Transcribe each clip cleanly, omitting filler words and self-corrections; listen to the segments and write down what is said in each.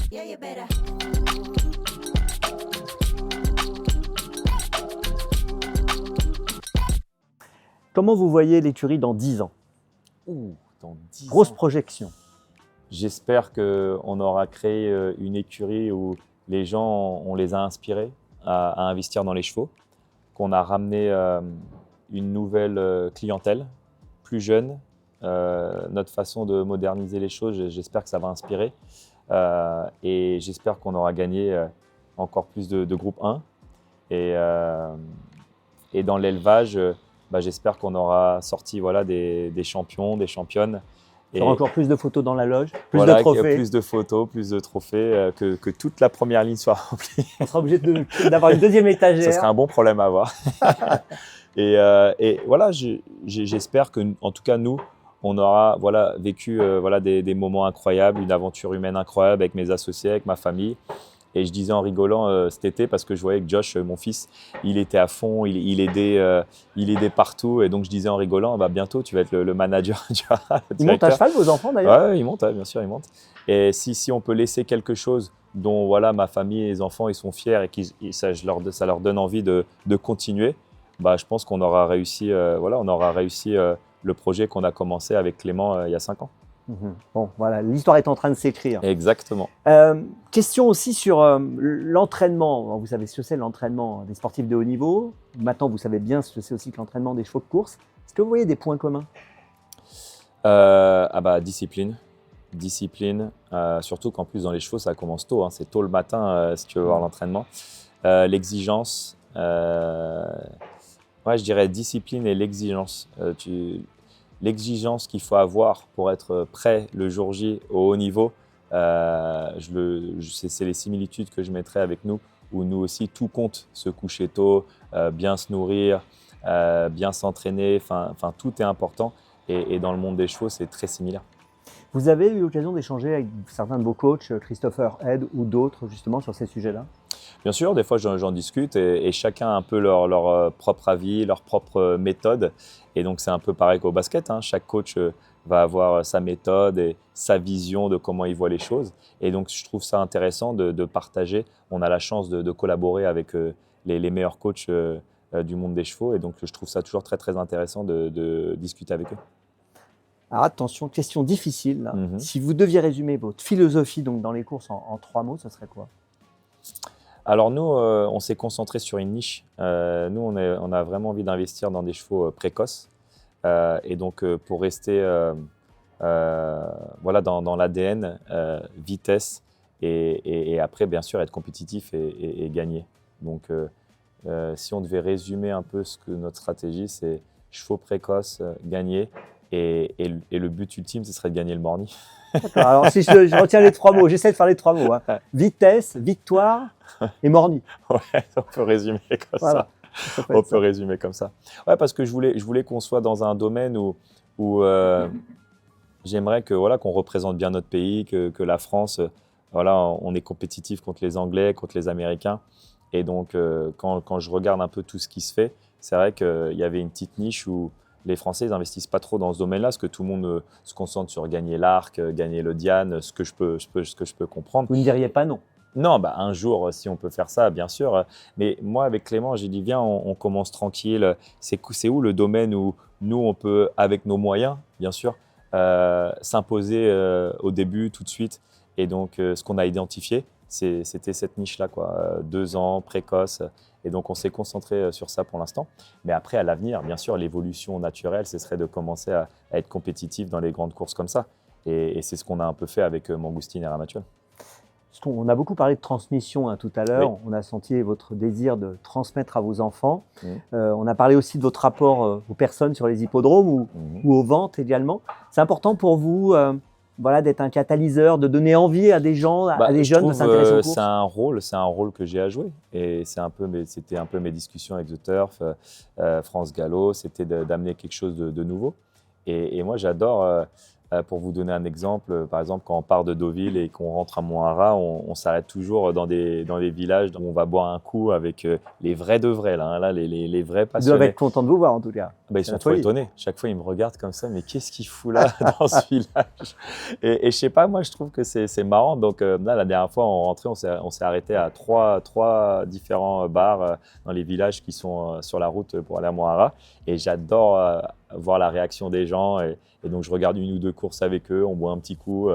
Yeah, you better. Comment vous voyez l'écurie dans 10 ans? Ouh, dans 10 Grosse ans. projection. J'espère qu'on aura créé une écurie où les gens, on les a inspirés à investir dans les chevaux, qu'on a ramené une nouvelle clientèle, plus jeune. Notre façon de moderniser les choses, j'espère que ça va inspirer. Et j'espère qu'on aura gagné encore plus de groupe 1. Et dans l'élevage, j'espère qu'on aura sorti des champions, des championnes. Il y aura encore plus de photos dans la loge, plus Voilà, de trophées. plus de photos, plus de trophées, que toute la première ligne soit remplie. On sera obligé d'avoir une deuxième étagère. Ce serait un bon problème à avoir. et voilà, j'espère que, en tout cas, nous, on aura vécu des moments incroyables, une aventure humaine incroyable avec mes associés, avec ma famille. Et je disais en rigolant cet été, parce que je voyais que Josh, mon fils, il était à fond, il aidait partout. Et donc, je disais en rigolant, bientôt, tu vas être le manager. Ils montent à cheval, vos enfants, d'ailleurs? Oui, ils montent, bien sûr, ils montent. Et si on peut laisser quelque chose dont ma famille et les enfants ils sont fiers et que ça leur donne envie de continuer, je pense qu'on aura réussi, le projet qu'on a commencé avec Clément il y a 5 ans. Bon, voilà, l'histoire est en train de s'écrire. Exactement. Question aussi sur l'entraînement. Vous savez ce que c'est l'entraînement des sportifs de haut niveau. Maintenant, vous savez bien ce que c'est aussi que l'entraînement des chevaux de course. Est-ce que vous voyez des points communs? Discipline. Discipline, surtout qu'en plus dans les chevaux, ça commence tôt. Hein. C'est tôt le matin si tu veux voir l'entraînement. L'exigence. Je dirais discipline et l'exigence. L'exigence qu'il faut avoir pour être prêt le jour J au haut niveau, c'est les similitudes que je mettrais avec nous, où nous aussi tout compte, se coucher tôt, bien se nourrir, bien s'entraîner, tout est important et dans le monde des chevaux c'est très similaire. Vous avez eu l'occasion d'échanger avec certains de vos coachs, Christopher Head ou d'autres justement sur ces sujets-là? Bien sûr, des fois j'en discute et chacun a un peu leur propre avis, leur propre méthode. Et donc c'est un peu pareil qu'au basket. Hein. Chaque coach va avoir sa méthode et sa vision de comment il voit les choses. Et donc je trouve ça intéressant de partager. On a la chance de collaborer avec les meilleurs coachs du monde des chevaux. Et donc je trouve ça toujours très très intéressant de discuter avec eux. Alors attention, question difficile. Là. Si vous deviez résumer votre philosophie donc, dans les courses en 3 mots, ce serait quoi? Alors nous, on s'est concentré sur une niche. Nous, on a vraiment envie d'investir dans des chevaux précoces. Et donc, pour rester dans l'ADN, vitesse et après, bien sûr, être compétitif et gagner. Donc, si on devait résumer un peu notre stratégie, c'est chevaux précoces, gagner. Et le but ultime, ce serait de gagner le Morny. Alors, si je retiens les 3 mots, j'essaie de faire les 3 mots. Hein. Vitesse, victoire et Morny. Ouais, on peut résumer comme ça. On peut résumer comme ça. Ouais, parce que je voulais qu'on soit dans un domaine où j'aimerais qu'on représente bien notre pays, que la France, on est compétitif contre les Anglais, contre les Américains. Et donc, quand je regarde un peu tout ce qui se fait, c'est vrai qu'il y avait une petite niche où les Français n'investissent pas trop dans ce domaine-là, parce que tout le monde se concentre sur gagner l'Arc, gagner le Diane, ce que je peux comprendre. Vous ne diriez pas non? Non, un jour, si on peut faire ça, bien sûr. Mais moi, avec Clément, j'ai dit, viens, on commence tranquille. C'est où le domaine où nous, on peut, avec nos moyens, bien sûr, s'imposer au début, tout de suite. Et donc, ce qu'on a identifié, c'était cette niche-là, 2 ans, précoce. Et donc, on s'est concentré sur ça pour l'instant. Mais après, à l'avenir, bien sûr, l'évolution naturelle, ce serait de commencer à être compétitif dans les grandes courses comme ça. Et c'est ce qu'on a un peu fait avec Mangoustine et Ramatuelle. On a beaucoup parlé de transmission tout à l'heure. Oui. On a senti votre désir de transmettre à vos enfants. On a parlé aussi de votre rapport aux personnes sur les hippodromes ou aux ventes également. C'est important pour vous d'être un catalyseur, de donner envie à des gens, à des jeunes de s'intéresser aux courses? C'est un rôle que j'ai à jouer. Et c'était un peu mes discussions avec The Turf, France Gallo, c'était d'amener quelque chose de nouveau. Et moi, j'adore. Pour vous donner un exemple, par exemple, quand on part de Deauville et qu'on rentre à Montsharat, on s'arrête toujours dans des villages où on va boire un coup avec les vrais de vrais, là, les vrais passionnés. Ils doivent être contents de vous voir en tout cas. Ils sont trop étonnés. Chaque fois, ils me regardent comme ça. Mais qu'est-ce qu'il fout là dans ce village? Et je sais pas, moi, je trouve que c'est marrant. Donc là, la dernière fois, on rentrait, on s'est arrêté à trois différents bars dans les villages qui sont sur la route pour aller à Moara. Et j'adore voir la réaction des gens. Et donc, je regarde 1 ou 2 courses avec eux. On boit un petit coup.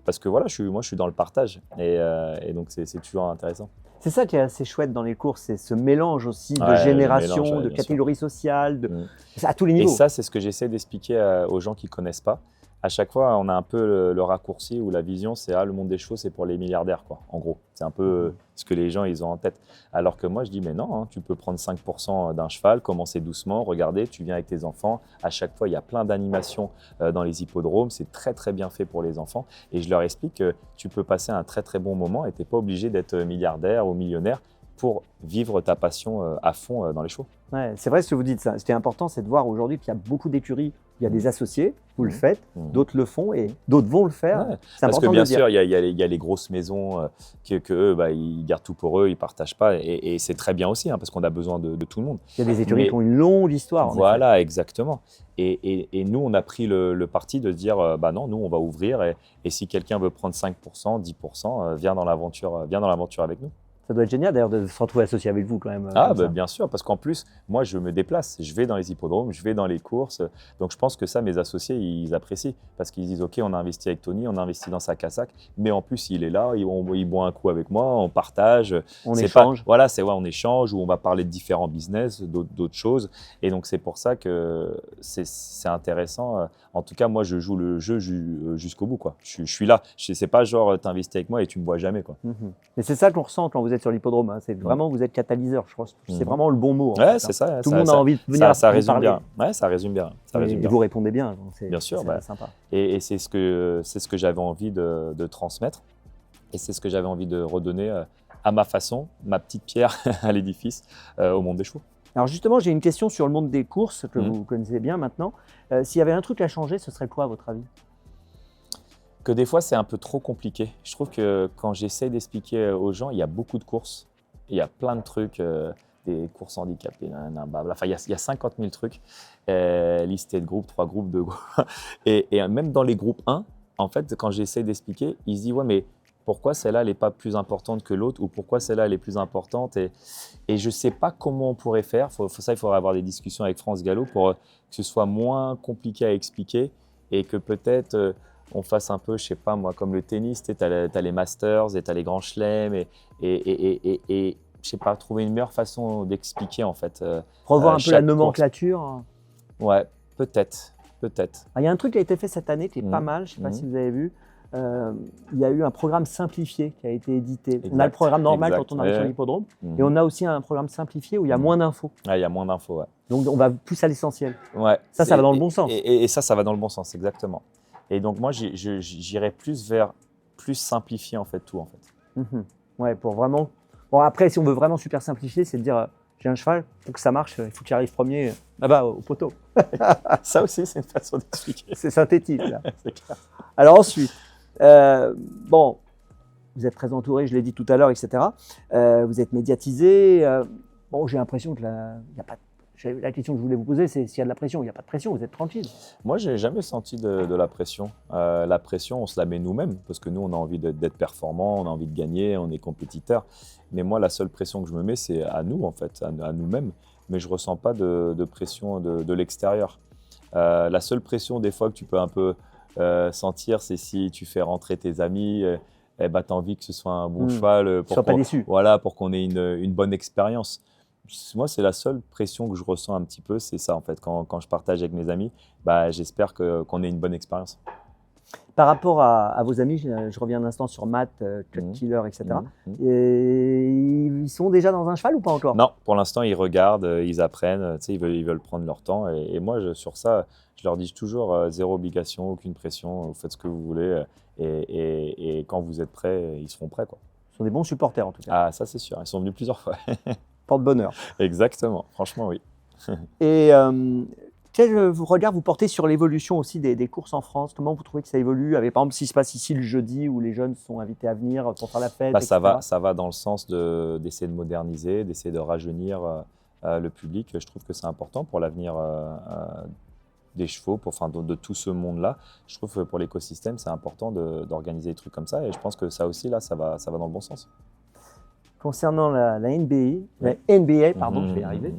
Parce que voilà, moi, je suis dans le partage. Et donc, c'est toujours intéressant. C'est ça qui est assez chouette dans les courses, c'est ce mélange aussi de générations, de catégories sociales, à tous les niveaux. Et ça, c'est ce que j'essaie d'expliquer aux gens qui ne connaissent pas. À chaque fois, on a un peu le raccourci ou la vision, c'est le monde des chevaux, c'est pour les milliardaires, quoi. En gros, c'est un peu ce que les gens ils ont en tête. Alors que moi, je dis, mais non, tu peux prendre 5% d'un cheval, commencer doucement, regarder, tu viens avec tes enfants. À chaque fois, il y a plein d'animations dans les hippodromes, c'est très, très bien fait pour les enfants. Et je leur explique que tu peux passer un très, très bon moment et tu n'es pas obligé d'être milliardaire ou millionnaire pour vivre ta passion à fond dans les chevaux. Ouais, c'est vrai ce que vous dites, ça. Ce qui est important, c'est de voir aujourd'hui qu'il y a beaucoup d'écuries, il y a des associés, vous le faites, d'autres le font et d'autres vont le faire. Ouais, parce que bien sûr, il y a les grosses maisons ils gardent tout pour eux, ils ne partagent pas. Et c'est très bien aussi, parce qu'on a besoin de tout le monde. Il y a des écuries qui ont une longue histoire. Voilà, exactement. Et nous, on a pris le parti de dire, non, nous, on va ouvrir. Et si quelqu'un veut prendre 5%, 10%, viens dans l'aventure avec nous. Ça doit être génial d'ailleurs de se retrouver associé avec vous quand même. Bien sûr, parce qu'en plus, moi, je me déplace. Je vais dans les hippodromes, je vais dans les courses. Donc, je pense que ça, mes associés, ils apprécient parce qu'ils disent, OK, on a investi avec Tony, on a investi dans sa cassac, mais en plus, il est là, il boit un coup avec moi, on partage. On échange. On échange ou on va parler de différents business, d'autres choses. Et donc, c'est pour ça que c'est intéressant. En tout cas, moi, je joue le jeu jusqu'au bout, quoi. Je suis là. C'est pas genre, t'investis avec moi et tu me vois jamais, quoi. Mais c'est ça qu'on ressent quand vous êtes sur l'hippodrome. C'est vraiment, vous êtes catalyseur, je crois. C'est vraiment le bon mot. C'est ça. Tout le monde a envie de venir ça résume parler. bien. Ouais, ça résume bien. Et vous répondez bien. Bien sûr. C'est sympa. Et c'est ce que j'avais envie de transmettre. Et c'est ce que j'avais envie de redonner à ma façon, ma petite pierre à l'édifice, au monde des chevaux. Alors justement, j'ai une question sur le monde des courses que vous connaissez bien maintenant. S'il y avait un truc à changer, ce serait quoi à votre avis? Que des fois, c'est un peu trop compliqué. Je trouve que quand j'essaie d'expliquer aux gens, il y a beaucoup de courses. Il y a plein de trucs, des courses handicapées, enfin, il y a 50 000 trucs listés de groupes, 3 groupes, 2 groupes. Et même dans les groupes 1, en fait, quand j'essaie d'expliquer, ils se disent, ouais, mais pourquoi celle-là, elle n'est pas plus importante que l'autre ou pourquoi celle-là, elle est plus importante et je ne sais pas comment on pourrait faire. Il faudrait avoir des discussions avec France Gallo pour que ce soit moins compliqué à expliquer et que peut-être on fasse un peu, je ne sais pas moi, comme le tennis, tu as les Masters et tu as les Grands Chelems et je ne sais pas, trouver une meilleure façon d'expliquer en fait. Revoir un peu la nomenclature. Ouais, peut-être. Il y a un truc qui a été fait cette année qui est pas mal, je ne sais pas si vous avez vu. Il y a eu un programme simplifié qui a été édité. On a le programme normal quand on arrive sur l'hippodrome et on a aussi un programme simplifié où il y a moins d'infos. Il y a moins d'infos, ouais. Donc on va plus à l'essentiel. Ouais. Ça va dans le bon sens. Et ça va dans le bon sens, exactement. Et donc moi, j'irais plus vers plus simplifier en fait tout en fait. Ouais, pour vraiment. Bon après, si on veut vraiment super simplifier, c'est de dire j'ai un cheval, pour que ça marche, il faut qu'il arrive premier là-bas au poteau. Ça aussi, c'est une façon d'expliquer. C'est synthétique là. C'est clair. Alors ensuite, vous êtes très entouré, je l'ai dit tout à l'heure, etc. Vous êtes médiatisé. J'ai l'impression que la question que je voulais vous poser, c'est s'il y a de la pression. Il n'y a pas de pression, vous êtes tranquille. Moi, je n'ai jamais senti de la pression. La pression, on se la met nous-mêmes parce que nous, on a envie d'être performants, on a envie de gagner, on est compétiteurs. Mais moi, la seule pression que je me mets, c'est à nous, en fait, à nous-mêmes. Mais je ne ressens pas de pression de l'extérieur. La seule pression, des fois, que tu peux un peu sentir, c'est si tu fais rentrer tes amis, tu as envie que ce soit un bon cheval sois pas déçu. Voilà, pour qu'on ait une bonne expérience. Moi, c'est la seule pression que je ressens un petit peu, c'est ça en fait. Quand je partage avec mes amis, j'espère qu'on ait une bonne expérience. Par rapport à vos amis, je reviens un instant sur Matt, Cut Killer, etc. Et ils sont déjà dans un cheval ou pas encore? Non, pour l'instant, ils regardent, ils apprennent, ils veulent prendre leur temps. Et moi, sur ça, je leur dis toujours zéro obligation, aucune pression, vous faites ce que vous voulez. Et quand vous êtes prêts, ils seront prêts, quoi. Ce sont des bons supporters en tout cas. Ah, ça c'est sûr, ils sont venus plusieurs fois. Porte-bonheur. Exactement, franchement oui. Et quel regard vous portez sur l'évolution aussi des courses en France? Comment vous trouvez que ça évolue? Avec, par exemple, s'il se passe ici le jeudi où les jeunes sont invités à venir pour faire la fête, ça va dans le sens d'essayer de moderniser, d'essayer de rajeunir le public. Je trouve que c'est important pour l'avenir des chevaux, de tout ce monde-là. Je trouve que pour l'écosystème, c'est important d'organiser des trucs comme ça. Et je pense que ça aussi, là, ça va dans le bon sens. Concernant la NBA, pardon, je vais y arriver.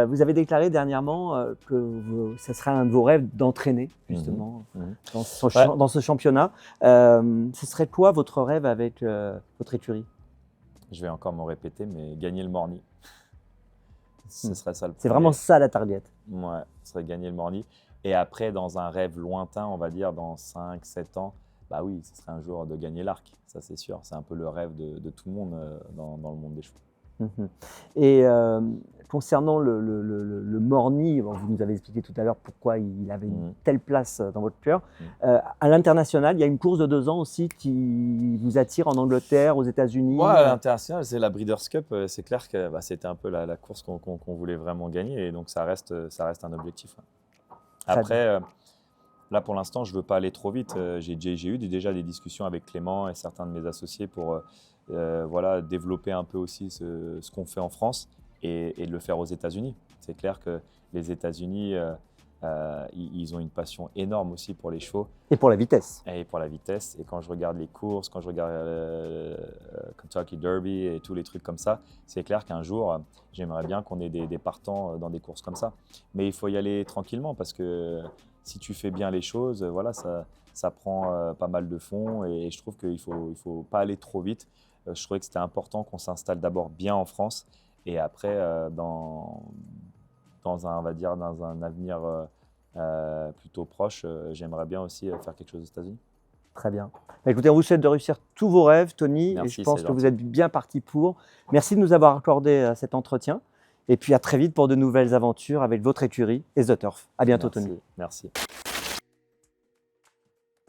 Vous avez déclaré dernièrement que ce serait un de vos rêves d'entraîner, justement, dans ce championnat. Ce serait quoi votre rêve avec votre écurie? Je vais encore me répéter, mais gagner le Morny. Ce serait ça le C'est vraiment ça la target. Ouais, ce serait gagner le Morny. Et après, dans un rêve lointain, on va dire dans 5-7 ans, bah oui, ce serait un jour de gagner l'Arc, ça c'est sûr. C'est un peu le rêve de tout le monde dans le monde des chevaux. Et concernant le Morny, vous nous avez expliqué tout à l'heure pourquoi il avait une telle place dans votre cœur. À l'international, il y a une course de 2 ans aussi qui vous attire en Angleterre, aux États-Unis. Ouais, à l'international, c'est la Breeders' Cup. C'est clair que c'était un peu la course qu'on voulait vraiment gagner, et donc ça reste un objectif. Après, là pour l'instant, je ne veux pas aller trop vite. J'ai eu déjà des discussions avec Clément et certains de mes associés pour développer un peu aussi ce qu'on fait en France et de le faire aux États-Unis. C'est clair que les États-Unis, ils ont une passion énorme aussi pour les chevaux. Et pour la vitesse. Et pour la vitesse. Et quand je regarde les courses, quand je regarde Kentucky Derby et tous les trucs comme ça, c'est clair qu'un jour, j'aimerais bien qu'on ait des partants dans des courses comme ça. Mais il faut y aller tranquillement, parce que si tu fais bien les choses, voilà, ça prend pas mal de fonds, et je trouve qu'il ne faut pas aller trop vite. Je trouvais que c'était important qu'on s'installe d'abord bien en France, et après, dans un avenir plutôt proche, j'aimerais bien aussi faire quelque chose aux États-Unis. Très bien. Écoutez, on vous souhaite de réussir tous vos rêves, Tony. Merci, et je pense que vous êtes bien parti pour. Merci de nous avoir accordé cet entretien. Et puis à très vite pour de nouvelles aventures avec votre écurie et The Turf. À bientôt, Tony. Merci.